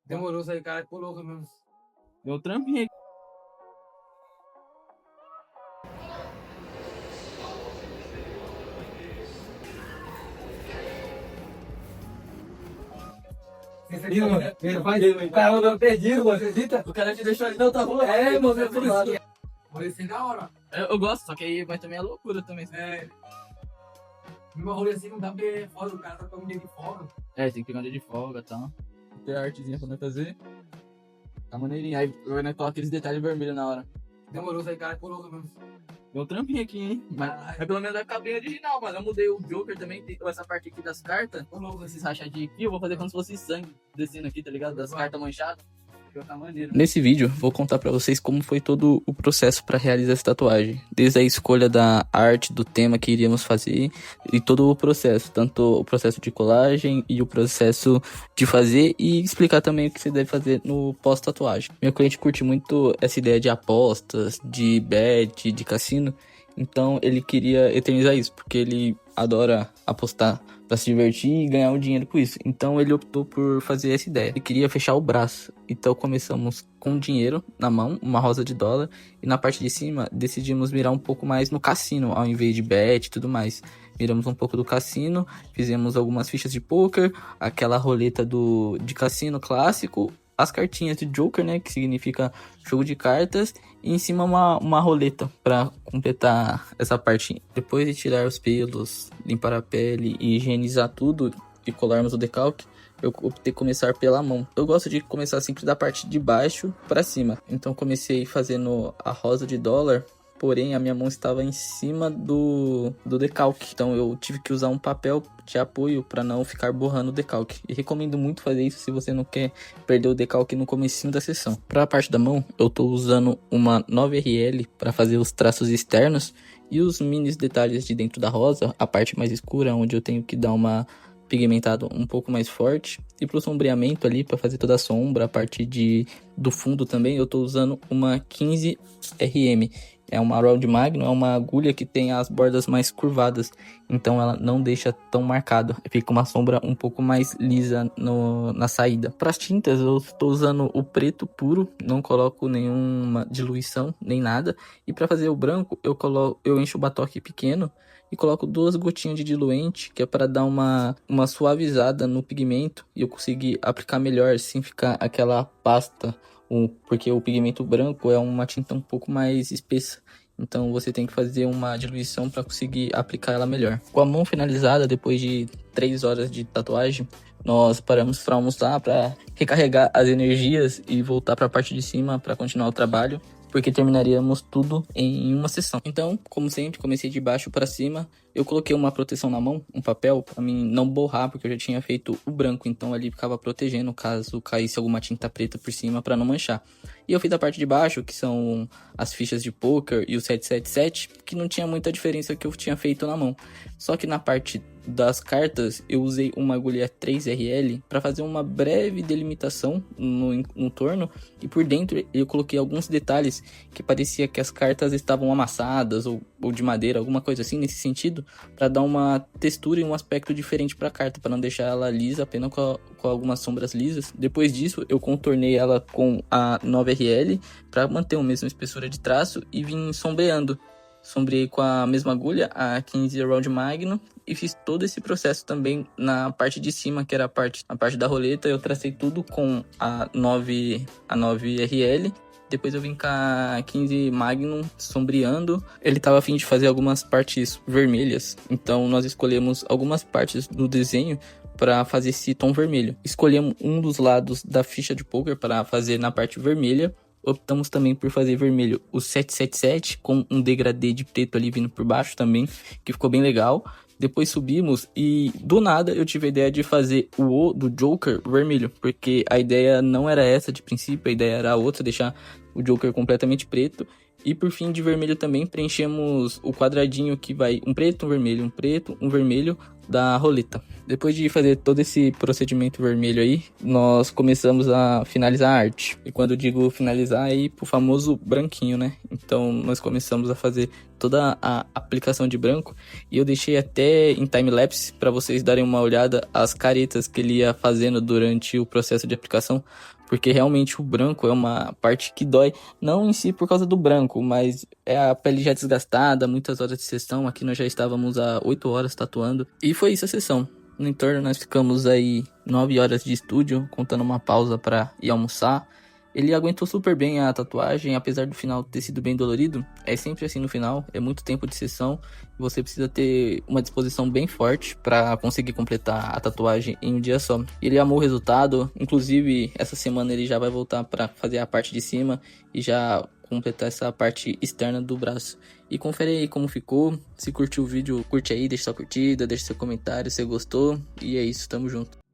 Demorou isso aí, cara. Pô, louco mesmo. Deu trampinho aqui. Cara, eu perdi, você acredita? O cara te deixou ali, não, tá bom. É, mano, é por isso. Rolê assim da hora. Eu gosto, só que aí vai também a loucura também. É. Meu rolê assim não dá porque é foda, o cara tá com um dia de folga. É, tem que pegar um dia de folga e tal. Ter a artezinha pra nós fazer. Tá maneirinho. Aí eu né, coloco aqueles detalhes vermelhos na hora. Demorou isso aí, cara. Pô, louco mesmo. Deu trampinho aqui, hein? Mas pelo menos vai ficar bem original, mano. Eu mudei o Joker também, tem essa parte aqui das cartas. Ô louco, esses rachadinhos aqui, eu vou fazer como se fosse sangue descendo aqui, tá ligado? Das cartas manchadas. Nesse vídeo, vou contar pra vocês como foi todo o processo para realizar essa tatuagem. Desde a escolha da arte, do tema que iríamos fazer e todo o processo. Tanto o processo de colagem e o processo de fazer e explicar também o que você deve fazer no pós-tatuagem. Meu cliente curte muito essa ideia de apostas, de bet, de cassino. Então ele queria eternizar isso, porque ele adora apostar pra se divertir e ganhar um dinheiro com isso. Então ele optou por fazer essa ideia. Ele queria fechar o braço. Então começamos com dinheiro na mão, uma rosa de dólar. E na parte de cima decidimos mirar um pouco mais no cassino, ao invés de bet e tudo mais. Miramos um pouco do cassino, fizemos algumas fichas de poker, aquela roleta de cassino clássico, as cartinhas de Joker, né, que significa jogo de cartas, e em cima uma roleta para completar essa parte. Depois de tirar os pelos, limpar a pele e higienizar tudo e colarmos o decalque, eu optei começar pela mão. Eu gosto de começar sempre da parte de baixo para cima. Então comecei fazendo a rosa de dólar, porém a minha mão estava em cima do decalque. Então eu tive que usar um papel de apoio para não ficar borrando o decalque. E recomendo muito fazer isso se você não quer perder o decalque no comecinho da sessão. Para a parte da mão, eu estou usando uma 9RL para fazer os traços externos e os mini detalhes de dentro da rosa, a parte mais escura, onde eu tenho que dar uma pigmentado um pouco mais forte. E para o sombreamento ali, para fazer toda a sombra, a parte do fundo também, eu estou usando uma 15RM. É uma Round Magnum, é uma agulha que tem as bordas mais curvadas, então ela não deixa tão marcado, fica uma sombra um pouco mais lisa na saída. Para as tintas eu estou usando o preto puro, não coloco nenhuma diluição nem nada. E para fazer o branco eu encho o batoque pequeno e coloco 2 gotinhas de diluente, que é para dar uma suavizada no pigmento e eu conseguir aplicar melhor sem ficar aquela pasta. Porque o pigmento branco é uma tinta um pouco mais espessa. Então você tem que fazer uma diluição para conseguir aplicar ela melhor. Com a mão finalizada, depois de 3 horas de tatuagem, nós paramos para almoçar, para recarregar as energias e voltar para a parte de cima para continuar o trabalho, porque terminaríamos tudo em uma sessão. Então, como sempre, comecei de baixo para cima. Eu coloquei uma proteção na mão, um papel, para mim não borrar, porque eu já tinha feito o branco, então ali ficava protegendo caso caísse alguma tinta preta por cima para não manchar. E eu fiz a parte de baixo, que são as fichas de poker e o 777, que não tinha muita diferença que eu tinha feito na mão. Só que na parte das cartas, eu usei uma agulha 3RL para fazer uma breve delimitação no torno, e por dentro eu coloquei alguns detalhes que parecia que as cartas estavam amassadas ou de madeira, alguma coisa assim nesse sentido, para dar uma textura e um aspecto diferente para a carta, para não deixar ela lisa, apenas com algumas sombras lisas. Depois disso, eu contornei ela com a 9RL para manter a mesma espessura de traço e vim sombreando. Sombreei com a mesma agulha, a 15 Round Magnum, e fiz todo esse processo também na parte de cima, que era a parte da roleta. Eu tracei tudo com a 9RL. Depois eu vim com a 15 Magnum sombreando. Ele estava a fim de fazer algumas partes vermelhas, então nós escolhemos algumas partes do desenho para fazer esse tom vermelho. Escolhemos um dos lados da ficha de poker para fazer na parte vermelha. Optamos também por fazer vermelho o 777 com um degradê de preto ali vindo por baixo também, que ficou bem legal. Depois subimos e do nada eu tive a ideia de fazer o O do Joker vermelho, porque a ideia não era essa de princípio, a ideia era outra, deixar o Joker completamente preto. E por fim de vermelho também preenchemos o quadradinho que vai um preto, um vermelho da roleta. Depois de fazer todo esse procedimento vermelho aí, nós começamos a finalizar a arte. E quando eu digo finalizar, aí pro famoso branquinho, né? Então nós começamos a fazer toda a aplicação de branco e eu deixei até em time-lapse para vocês darem uma olhada as caretas que ele ia fazendo durante o processo de aplicação, porque realmente o branco é uma parte que dói, não em si por causa do branco, mas é a pele já desgastada, muitas horas de sessão. Aqui nós já estávamos há 8 horas tatuando e foi isso a sessão. No entorno nós ficamos aí 9 horas de estúdio, contando uma pausa para ir almoçar. Ele aguentou super bem a tatuagem, apesar do final ter sido bem dolorido. É sempre assim no final, é muito tempo de sessão. Você precisa ter uma disposição bem forte para conseguir completar a tatuagem em um dia só. Ele amou o resultado, inclusive essa semana ele já vai voltar para fazer a parte de cima e já completar essa parte externa do braço. E confere aí como ficou. Se curtiu o vídeo, curte aí, deixa sua curtida, deixa seu comentário se gostou. E é isso, tamo junto.